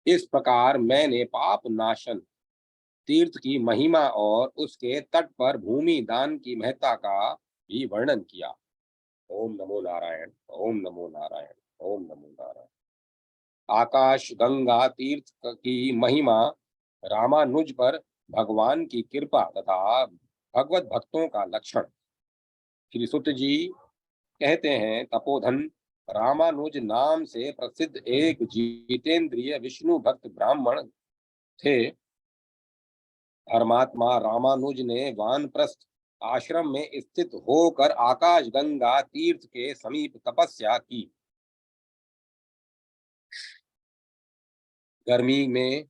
S1: इस प्रकार मैंने पाप नाशन तीर्थ की महिमा और उसके तट पर भूमि दान की महत्ता का भी वर्णन किया। ओम नमो नारायण, ओम नमो नारायण, ओम नमो नारायण। आकाश गंगा तीर्थ की महिमा रामानुज पर भगवान की कृपा तथा भगवत भक्तों का लक्षण। श्री सुत जी कहते हैं, तपोधन रामानुज नाम से प्रसिद्ध एक जितेंद्रिय विष्णु भक्त ब्राह्मण थे। धर्मात्मा रामानुज ने वानप्रस्थ आश्रम में स्थित होकर आकाशगंगा तीर्थ के समीप तपस्या की। गर्मी में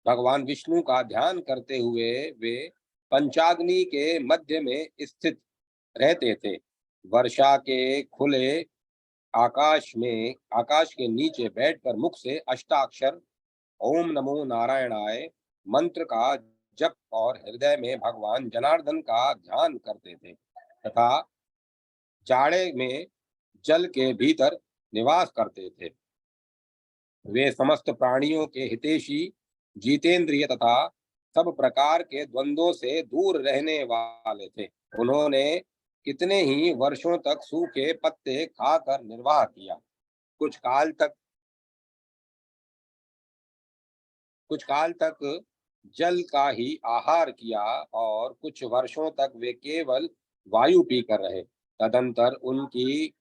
S1: भगवान विष्णु का ध्यान करते हुए वे पंचाग्नि के मध्य में स्थित रहते थे। वर्षा के खुले आकाश के नीचे बैठकर मुख से अष्टाक्षर ओम नमो नारायणाय मंत्र का जप और हृदय में भगवान जनार्दन का ध्यान करते थे तथा जाड़े में जल के भीतर निवास करते थे। वे समस्त प्राणियों के हितैषी, जितेंद्रिय तथा सब प्रकार के द्वंद्वों से दूर रहने वाले थे। उन्होंने कितने ही वर्षों तक सूखे पत्ते खाकर निर्वाह किया। कुछ काल तक कुछ काल तक जल का ही आहार किया और कुछ वर्षों तक वे केवल वायु पीकर रहे। तदंतर उनकी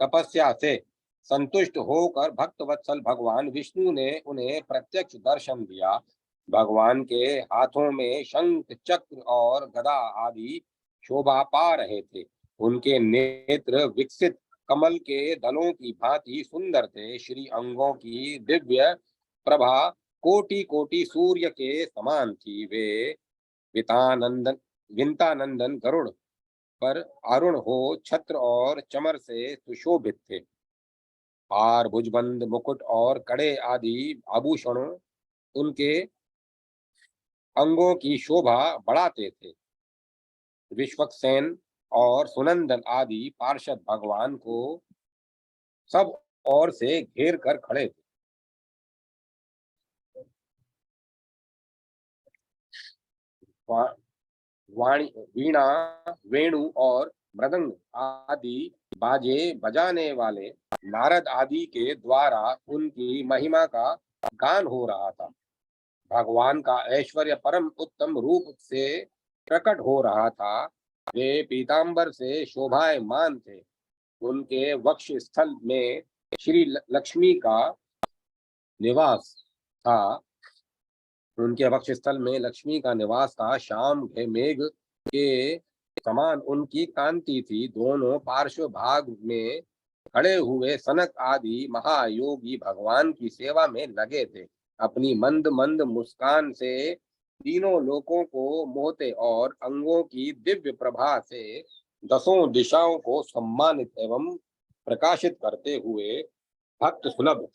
S1: तपस्या से संतुष्ट होकर भक्तवत्सल भगवान विष्णु ने उन्हें प्रत्यक्ष दर्शन दिया। भगवान के हाथों में शंख चक्र और गदा आदि शोभा पा रहे थे। उनके नेत्र विकसित कमल के दलों की भांति सुंदर थे। श्री अंगों की दिव्य प्रभा कोटि कोटि सूर्य के समान थी। वे वितानंदन विंतानंदन गरुड़ पर अरुण हो छत्र और चमर से सुशोभित थे। हार भुजबंद मुकुट और कड़े आदि आभूषणों उनके अंगों की शोभा बढ़ाते थे। विश्वक्सेन और सुनंदन आदि पार्षद भगवान को सब ओर से घेर कर खड़े थे। वा- वाणी वीणा वेणु और मृदंग आदि बाजे बजाने वाले नारद आदि के द्वारा उनकी महिमा का गान हो रहा था। भगवान का ऐश्वर्य परम उत्तम रूप से प्रकट हो रहा था। वे पीतांबर से शोभायमान थे। उनके वक्ष स्थल में श्री लक्ष्मी का निवास था। उनके वक्षस्थल में लक्ष्मी का निवास था। शाम के मेघ के समान उनकी कांति थी। दोनों पार्श्व भाग में खड़े हुए सनक आदि महायोगी भगवान की सेवा में लगे थे। अपनी मंद मंद मुस्कान से तीनों लोकों को मोहते और अंगों की दिव्य प्रभा से दसों दिशाओं को सम्मानित एवं प्रकाशित करते हुए भक्त सुलभ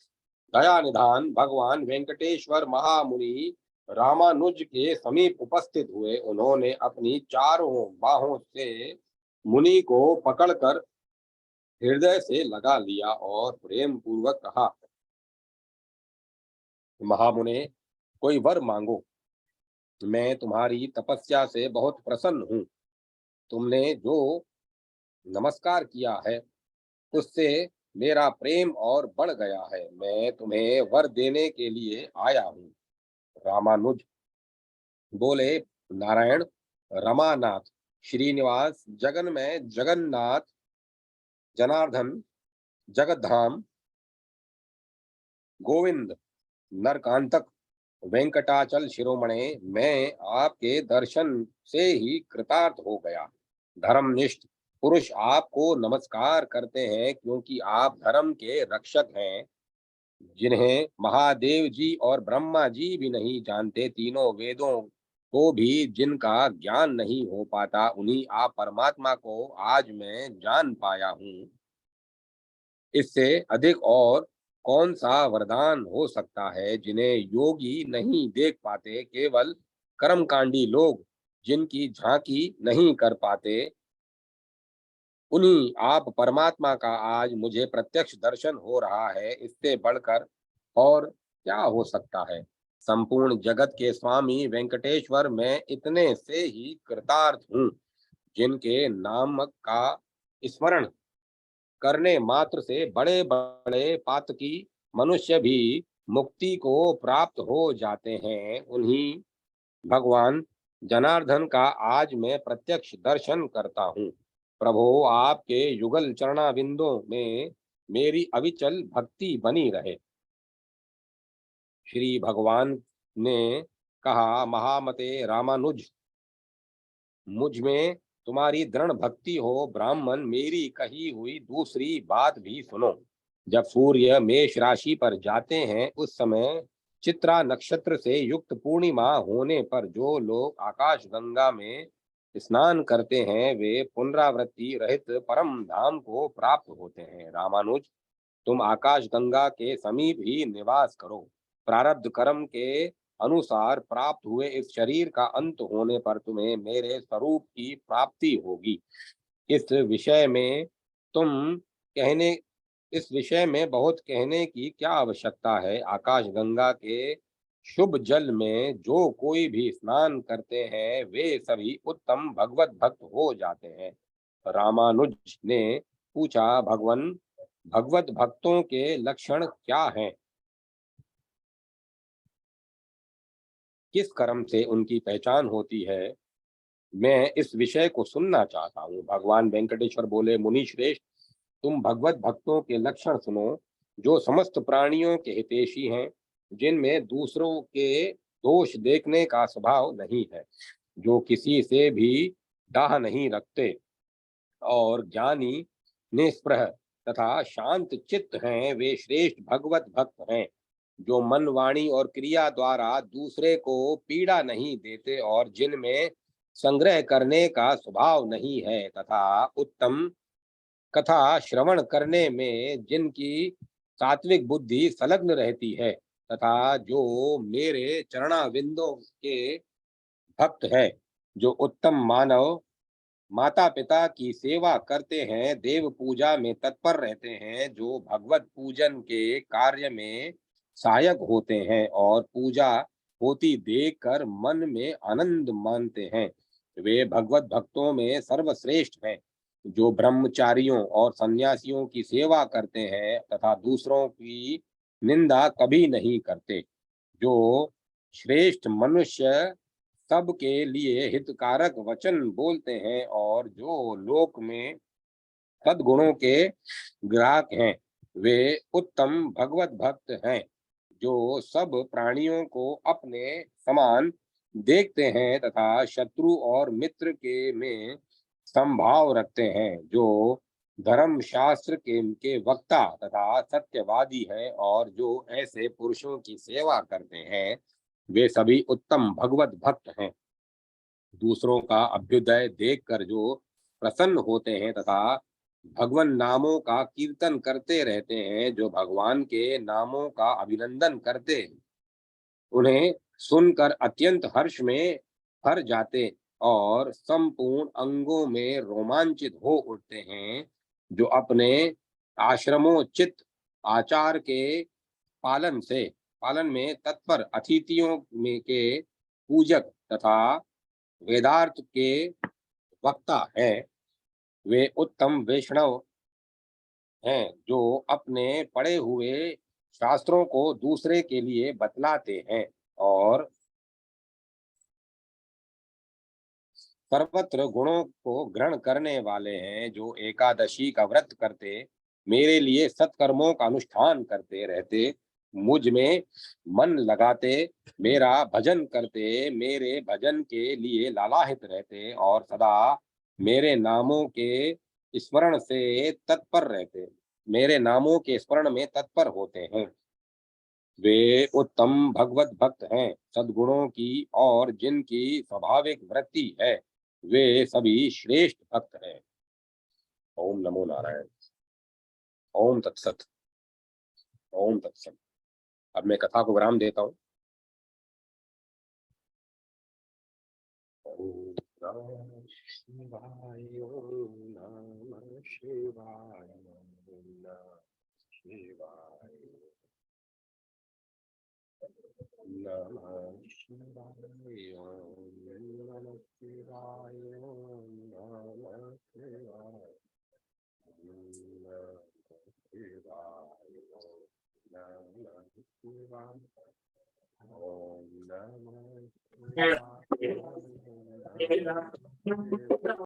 S1: दया निधान भगवान वेंकटेश्वर महामुनि रामानुज के समीप उपस्थित हुए। उन्होंने अपनी चारों बाहों से मुनि को पकड़कर हृदय से लगा लिया और प्रेम पूर्वक कहा, महामुने, कोई वर मांगो। मैं तुम्हारी तपस्या से बहुत प्रसन्न हूँ। तुमने जो नमस्कार किया है उससे मेरा प्रेम और बढ़ गया है। मैं तुम्हें वर देने के लिए आया हूँ। रामानुज बोले, नारायण, रमानाथ, श्रीनिवास, जगन में जगन्नाथ, जनार्दन, जगद्धाम, गोविंद, नरकांतक, वेंकटाचल शिरोमणे, मैं आपके दर्शन से ही कृतार्थ हो गया। धर्मनिष्ठ पुरुष आपको नमस्कार करते हैं क्योंकि आप धर्म के रक्षक हैं। जिन्हें महादेव जी और ब्रह्मा जी भी नहीं जानते, तीनों वेदों को भी जिनका ज्ञान नहीं हो पाता, उन्हीं आप परमात्मा को आज मैं जान पाया हूँ। इससे अधिक और कौन सा वरदान हो सकता है। जिन्हें योगी नहीं देख पाते, केवल कर्मकांडी लोग जिनकी झांकी नहीं कर पाते, उन्हीं आप परमात्मा का आज मुझे प्रत्यक्ष दर्शन हो रहा है। इससे बढ़कर और क्या हो सकता है। संपूर्ण जगत के स्वामी वेंकटेश्वर, मैं इतने से ही कृतार्थ हूँ। जिनके नाम का स्मरण करने मात्र से बड़े बड़े पातकी मनुष्य भी मुक्ति को प्राप्त हो जाते हैं, उन्हीं भगवान जनार्दन का आज मैं प्रत्यक्ष दर्शन करता हूँ। प्रभो, आपके युगल चरणाविंदों में मेरी अविचल भक्ति बनी रहे। श्री भगवान ने कहा, महामते रामानुज, मुझ में तुम्हारी दृढ़ भक्ति हो। ब्राह्मण, मेरी कही हुई दूसरी बात भी सुनो। जब सूर्य मेष राशि पर जाते हैं, उस समय चित्रा नक्षत्र से युक्त पूर्णिमा होने पर जो लोग आकाश गंगा में स्नान करते हैं, वे पुनरावृत्ति रहित परम धाम को प्राप्त होते हैं। रामानुज, तुम आकाश गंगा के समीप ही निवास करो। प्रारब्ध कर्म के अनुसार प्राप्त हुए इस शरीर का अंत होने पर तुम्हें मेरे स्वरूप की प्राप्ति होगी। इस विषय में तुम कहने इस विषय में बहुत कहने की क्या आवश्यकता है। आकाश गंगा के शुभ जल में जो कोई भी स्नान करते हैं, वे सभी उत्तम भगवत भक्त हो जाते हैं। रामानुज ने पूछा, भगवन, भगवत भक्तों के लक्षण क्या हैं? किस कर्म से उनकी पहचान होती है? मैं इस विषय को सुनना चाहता हूँ। भगवान वेंकटेश्वर बोले, मुनि श्रेष्ठ, तुम भगवत भक्तों के लक्षण सुनो। जो समस्त प्राणियों के हितैषी हैं, जिनमें दूसरों के दोष देखने का स्वभाव नहीं है, जो किसी से भी दाह नहीं रखते और ज्ञानी, निष्प्रह तथा शांत चित्त हैं, वे श्रेष्ठ भगवत भक्त हैं। जो मन, वाणी और क्रिया द्वारा दूसरे को पीड़ा नहीं देते और जिनमें संग्रह करने का स्वभाव नहीं है तथा उत्तम कथा श्रवण करने में जिनकी सात्विक बुद्धि संलग्न रहती है तथा जो मेरे चरणाविंदों के भक्त हैं, जो उत्तम मानव माता पिता की सेवा करते हैं, देव पूजा में तत्पर रहते हैं, जो भगवत पूजन के कार्य में सहायक होते हैं और पूजा होती देखकर मन में आनंद मानते हैं, वे भगवत भक्तों में सर्वश्रेष्ठ हैं। जो ब्रह्मचारियों और सन्यासियों की सेवा करते हैं तथा दूसरों की निंदा कभी नहीं करते, जो श्रेष्ठ मनुष्य सबके लिए हितकारक वचन बोलते हैं और जो लोक में सद्गुणों के ग्राहक हैं, वे उत्तम भगवत भक्त हैं। जो सब प्राणियों को अपने समान देखते हैं तथा शत्रु और मित्र के में संभाव रखते हैं, जो धर्म शास्त्र के वक्ता तथा सत्यवादी है और जो ऐसे पुरुषों की सेवा करते हैं, वे सभी उत्तम भगवत भक्त हैं। दूसरों का अभ्युदय देखकर जो प्रसन्न होते हैं तथा भगवान नामों का कीर्तन करते रहते हैं, जो भगवान के नामों का अभिनंदन करते हैं, उन्हें सुनकर अत्यंत हर्ष में भर जाते और संपूर्ण अंगों में रोमांचित हो उठते हैं, जो अपने आश्रमोचित आचार के पालन में तत्पर अतिथियों में के पूजक तथा वेदार्थ के वक्ता हैं, वे उत्तम वैष्णव हैं, जो अपने पढ़े हुए शास्त्रों को दूसरे के लिए बतलाते हैं और सर्वत्र गुणों को ग्रहण करने वाले हैं, जो एकादशी का व्रत करते, मेरे लिए सत्कर्मों का अनुष्ठान करते रहते, मुझ में मन लगाते, मेरा भजन करते, मेरे भजन के लिए लालायित रहते और सदा मेरे नामों के स्मरण से तत्पर रहते, मेरे नामों के स्मरण में तत्पर होते हैं, वे उत्तम भगवत भक्त हैं। सद्गुणों की और जिनकी स्वाभाविक वृत्ति है, वे सभी श्रेष्ठ भक्त हैं। ओम नमो नारायण। ओम तत्सत। ओम तत्सत। अब मैं कथा को विराम देता हूँ। ओम नमः शिवाय। ओम नमः शिवाय। ओम नमः शिवाय। नमः शिवाय। ओम नमः शिवाय। ओम नमः शिवाय। ओम नमः शिवाय। ओम नमः शिवाय। ओम नमः शिवाय।